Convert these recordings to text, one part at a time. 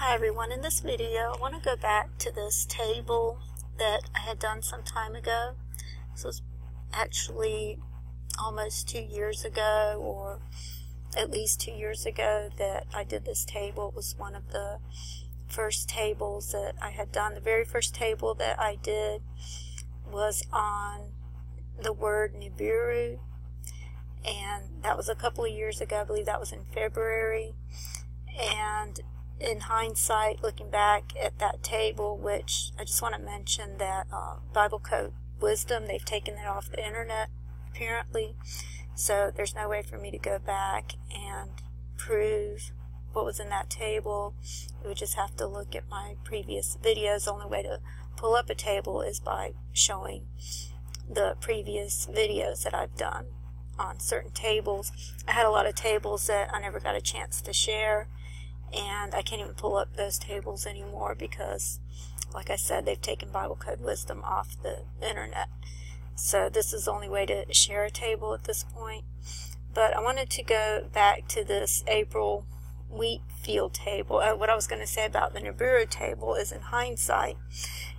Hi everyone, in this video I want to go back to this table that I had done some time ago. This was actually almost 2 years ago, or at least 2 years ago, that I did this table. It was one of the first tables that I had done. The very first table that I did was on the word Nibiru, and that was a couple of years ago. I believe that was in February. And in hindsight, looking back at that table, which I just want to mention that Bible Code Wisdom, they've taken it off the internet apparently, so there's no way for me to go back and prove what was in that table. You would just have to look at my previous videos. The only way to pull up a table is by showing the previous videos that I've done on certain tables. I had a lot of tables that I never got a chance to share, and I can't even pull up those tables anymore because, like I said, they've taken Bible Code Wisdom off the internet. So this is the only way to share a table at this point. But I wanted to go back to this April wheat field table. What I was going to say about the Nibiru table is, in hindsight,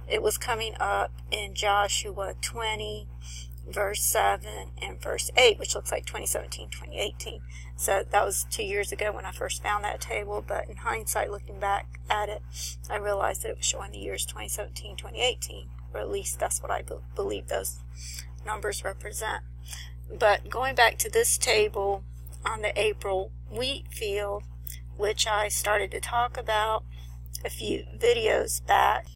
it was coming up in Joshua 20, verse 7 and verse 8, which looks like 2017, 2018. So that was 2 years ago when I first found that table, but in hindsight, looking back at it, I realized that it was showing the years 2017, 2018, or at least that's what I believe those numbers represent. But going back to this table on the April wheat field, which I started to talk about a few videos back,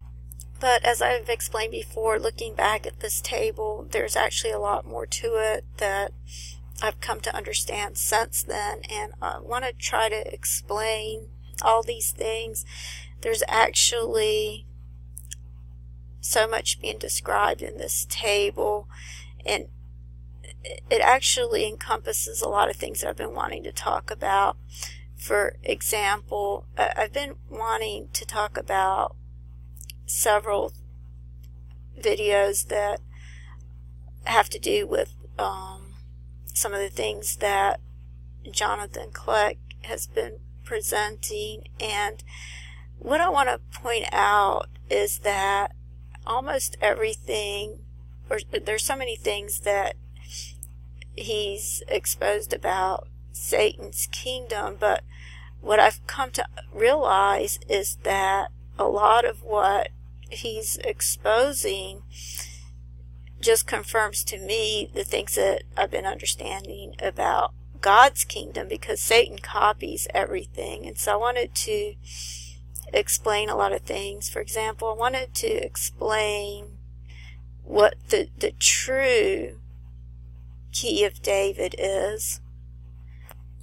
but as I've explained before, looking back at this table, there's actually a lot more to it that I've come to understand since then, and I want to try to explain all these things. There's actually so much being described in this table, and it actually encompasses a lot of things that I've been wanting to talk about. For example, I've been wanting to talk about several videos that have to do with some of the things that Jonathan Kleck has been presenting. And what I want to point out is that almost everything, or there's so many things that he's exposed about Satan's kingdom, but what I've come to realize is that a lot of what he's exposing just confirms to me the things that I've been understanding about God's kingdom, because Satan copies everything. And so I wanted to explain a lot of things. For example, I wanted to explain what the true key of David is.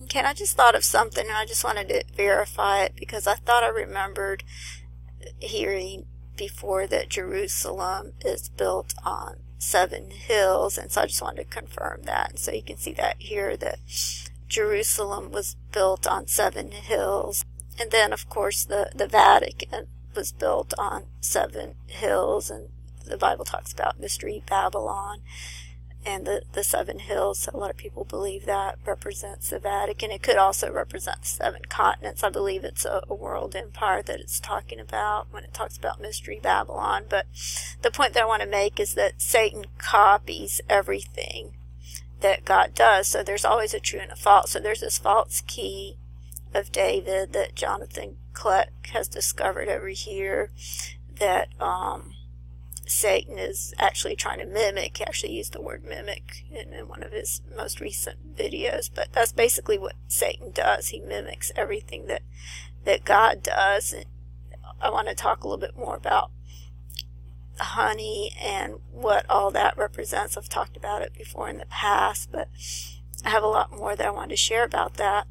Okay, and I just thought of something, and I just wanted to verify it because I thought I remembered hearing before that Jerusalem is built on 7 hills, and so I just wanted to confirm that. And so you can see that here, that Jerusalem was built on 7 hills, and then of course the Vatican was built on 7 hills, and the Bible talks about Mystery Babylon and the 7 hills. So a lot of people believe that represents the Vatican. It could also represent the 7 continents. I believe it's a world empire that it's talking about when it talks about Mystery Babylon. But the point that I want to make is that Satan copies everything that God does. So there's always a true and a false. So there's this false key of David that Jonathan Kleck has discovered over here that Satan is actually trying to mimic. He actually used the word mimic in one of his most recent videos, but that's basically what Satan does. He mimics everything that God does. And I want to talk a little bit more about honey and what all that represents. I've talked about it before in the past, but I have a lot more that I want to share about that.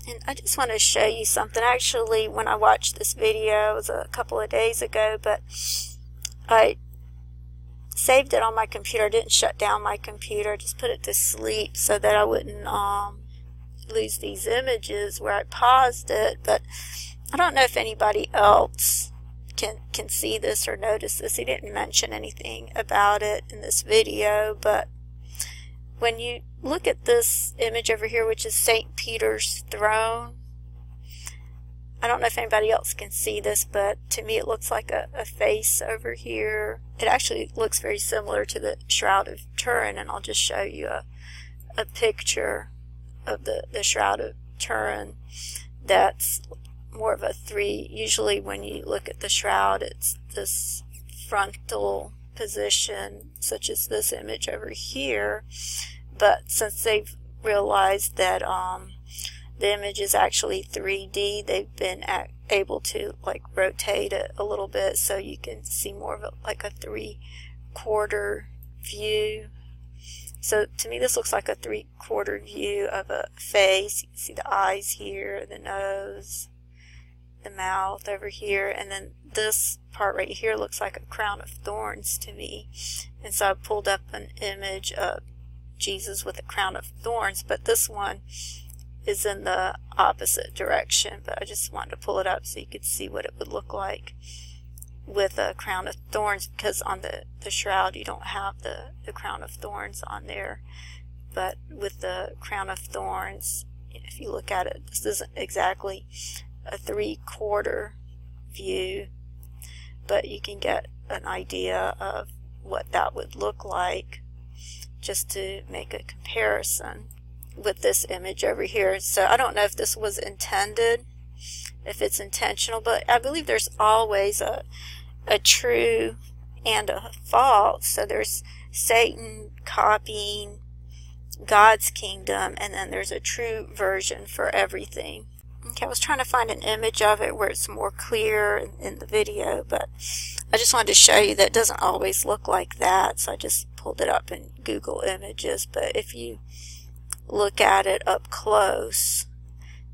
And I just want to show you something. Actually, when I watched this video, it was a couple of days ago, but I saved it on my computer. I didn't shut down my computer. I just put it to sleep so that I wouldn't lose these images where I paused it. But I don't know if anybody else can see this or notice this. He didn't mention anything about it in this video, but when you look at this image over here, which is St. Peter's throne, I don't know if anybody else can see this, but to me it looks like a face over here. It actually looks very similar to the Shroud of Turin, and I'll just show you a picture of the Shroud of Turin that's more of a 3. Usually when you look at the shroud, it's this frontal position, such as this image over here. But since they've realized that the image is actually 3D, they've been able to like rotate it a little bit so you can see more of like a 3/4 view. So to me this looks like a 3/4 view of a face. You can see the eyes here, the nose, the mouth over here, and then this part right here looks like a crown of thorns to me. And so I pulled up an image of Jesus with a crown of thorns, but this one is in the opposite direction. But I just wanted to pull it up so you could see what it would look like with a crown of thorns, because on the shroud you don't have the crown of thorns on there. But with the crown of thorns, if you look at it, this isn't exactly a 3/4 view, but you can get an idea of what that would look like just to make a comparison with this image over here. So I don't know if this was intended, if it's intentional, but I believe there's always a true and a false. So there's Satan copying God's kingdom, and then there's a true version for everything. Okay, I was trying to find an image of it where it's more clear in the video, but I just wanted to show you that it doesn't always look like that, so I just pulled it up in Google Images. But if you look at it up close,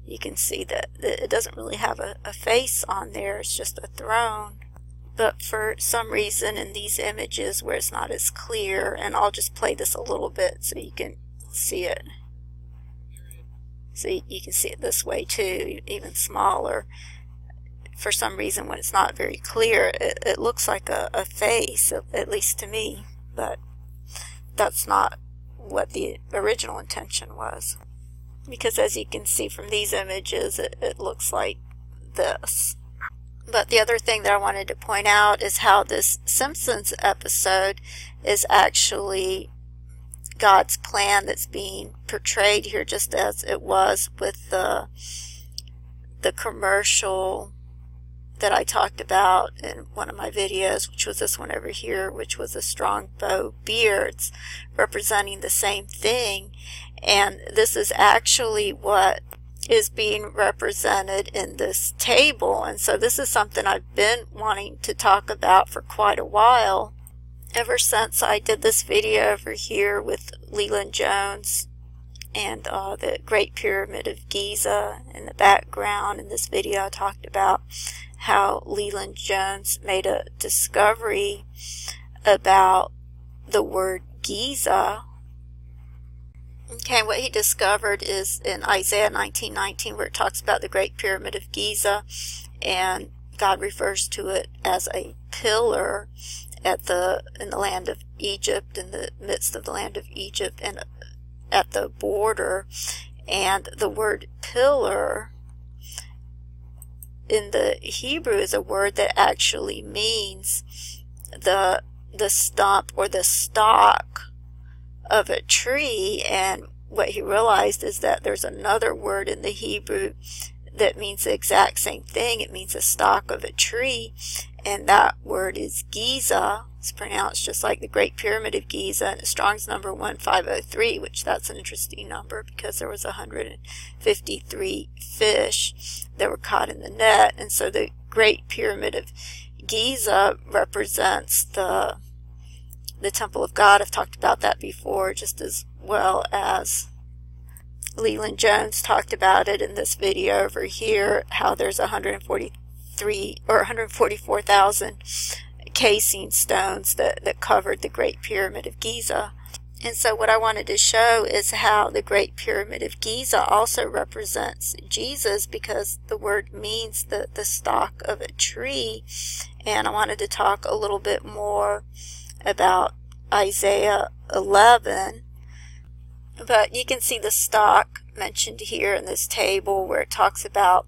you can see that it doesn't really have a face on there. It's just a throne. But for some reason in these images where it's not as clear, and I'll just play this a little bit so you can see it. So you can see it this way too, even smaller. For some reason when it's not very clear, it looks like a face, at least to me. But that's not what the original intention was. Because as you can see from these images, it looks like this. But the other thing that I wanted to point out is how this Simpsons episode is actually God's plan that's being portrayed here, just as it was with the commercial that I talked about in one of my videos, which was this one over here, which was a Strongbow beards representing the same thing. And this is actually what is being represented in this table. And so this is something I've been wanting to talk about for quite a while, ever since I did this video over here with Leland Jones and the Great Pyramid of Giza in the background. In this video I talked about how Leland Jones made a discovery about the word Giza. Okay, what he discovered is in Isaiah 19:19, where it talks about the Great Pyramid of Giza, and God refers to it as a pillar in the land of Egypt, in the midst of the land of Egypt, and at the border. And the word pillar in the Hebrew is a word that actually means the stump or the stalk of a tree. And what he realized is that there's another word in the Hebrew that means the exact same thing. It means a stalk of a tree, and that word is Giza. It's pronounced just like the Great Pyramid of Giza, and Strong's number 1503, which that's an interesting number because there was 153 fish that were caught in the net. And so the Great Pyramid of Giza represents the temple of God. I've talked about that before, just as well as Leland Jones talked about it in this video over here, how there's 143 or 144,000 casing stones that covered the Great Pyramid of Giza. And so what I wanted to show is how the Great Pyramid of Giza also represents Jesus, because the word means the stalk of a tree. And I wanted to talk a little bit more about Isaiah 11. But you can see the stalk mentioned here in this table, where it talks about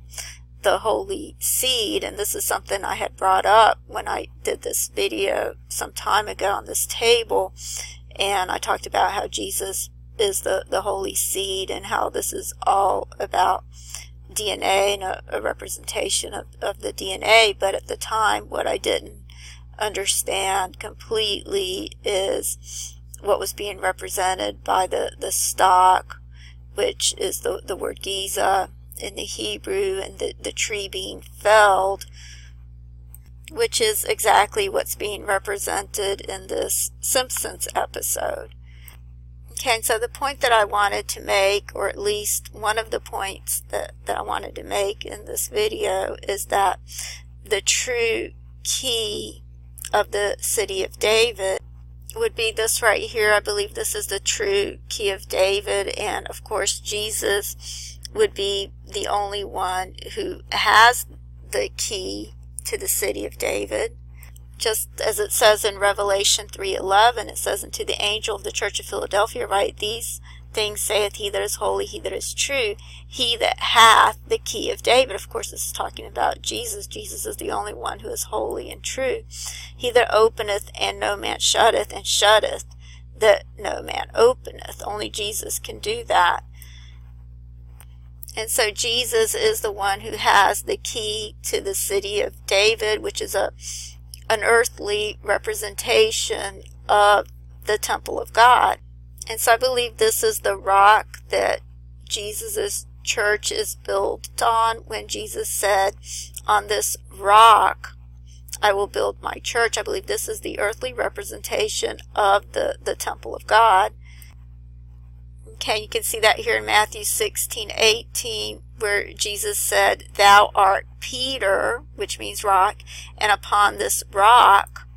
the holy seed, and this is something I had brought up when I did this video some time ago on this table, and I talked about how Jesus is the holy seed and how this is all about DNA and a representation of the DNA. But at the time, what I didn't understand completely is what was being represented by the stalk, which is the word Giza in the Hebrew, and the tree being felled, which is exactly what's being represented in this Simpsons episode. Okay, and so the point that I wanted to make, or at least one of the points that I wanted to make in this video, is that the true key of the city of David would be this right here. I believe this is the true key of David, and of course Jesus would be the only one who has the key to the city of David. Just as it says in Revelation 3:11, it says, "And to the angel of the church of Philadelphia write, These things saith he that is holy, he that is true, he that hath the key of David." Of course, this is talking about Jesus. Jesus is the only one who is holy and true. "He that openeth, and no man shutteth, and shutteth, that no man openeth." Only Jesus can do that. And so Jesus is the one who has the key to the city of David, which is an earthly representation of the temple of God. And so I believe this is the rock that Jesus' church is built on, when Jesus said, "On this rock I will build my church." I believe this is the earthly representation of the temple of God. Okay, you can see that here in Matthew 16:18, where Jesus said, "Thou art Peter," which means rock, "and upon this rock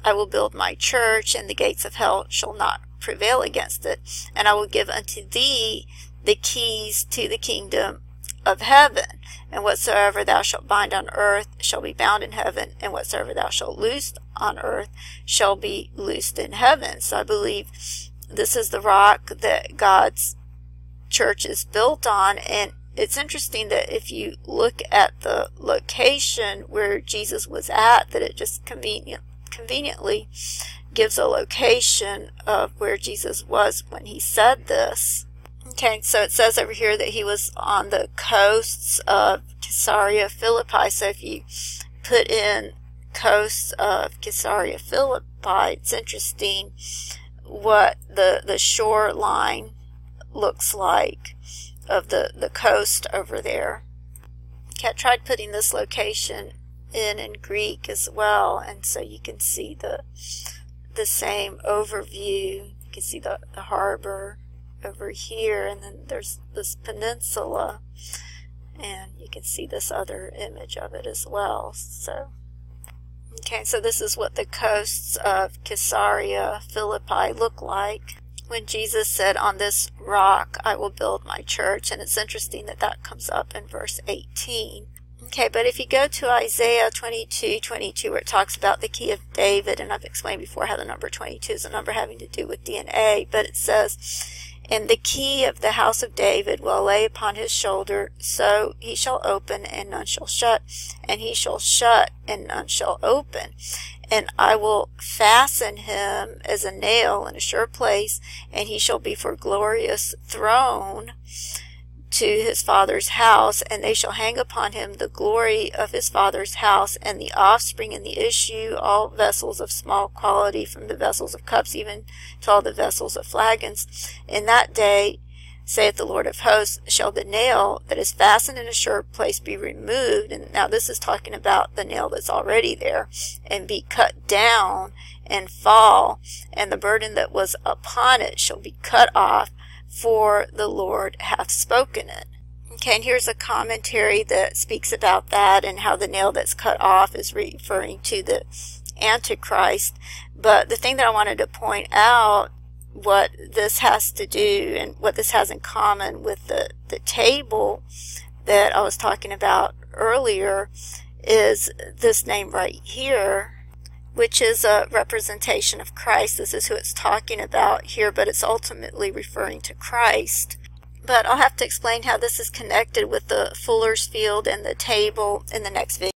I will build my church, and the gates of hell shall not prevail against it. And I will give unto thee the keys to the kingdom of heaven. And whatsoever thou shalt bind on earth shall be bound in heaven, and whatsoever thou shalt loose on earth shall be loosed in heaven." So I believe this is the rock that God's church is built on. And it's interesting that if you look at the location where Jesus was at, that it just conveniently gives a location of where Jesus was when he said this. Okay, so it says over here that he was on the coasts of Caesarea Philippi. So if you put in coasts of Caesarea Philippi, it's interesting what the shoreline looks like of the coast over there. Okay, I tried putting this location in Greek as well, and so you can see the same overview. You can see the harbor over here, and then there's this peninsula, and you can see this other image of it as well. So okay, so this is what the coasts of Caesarea Philippi look like when Jesus said, "On this rock I will build my church." And it's interesting that that comes up in verse 18. Okay, but if you go to Isaiah 22:22, where it talks about the key of David, and I've explained before how the number 22 is a number having to do with DNA, but it says, "And the key of the house of David will I lay upon his shoulder, so he shall open and none shall shut, and he shall shut and none shall open. And I will fasten him as a nail in a sure place, and he shall be for glorious throne to his father's house, and they shall hang upon him the glory of his father's house, and the offspring and the issue, all vessels of small quality, from the vessels of cups even to all the vessels of flagons. In that day, saith the Lord of hosts, shall the nail that is fastened in a sure place be removed." And now this is talking about the nail that's already there, "and be cut down and fall, and the burden that was upon it shall be cut off, for the Lord hath spoken it." Okay, and here's a commentary that speaks about that and how the nail that's cut off is referring to the Antichrist. But the thing that I wanted to point out, what this has to do and what this has in common with the table that I was talking about earlier, is this name right here, which is a representation of Christ. This is who it's talking about here, but it's ultimately referring to Christ. but I'll have to explain how this is connected with the Fuller's field and the table in the next video.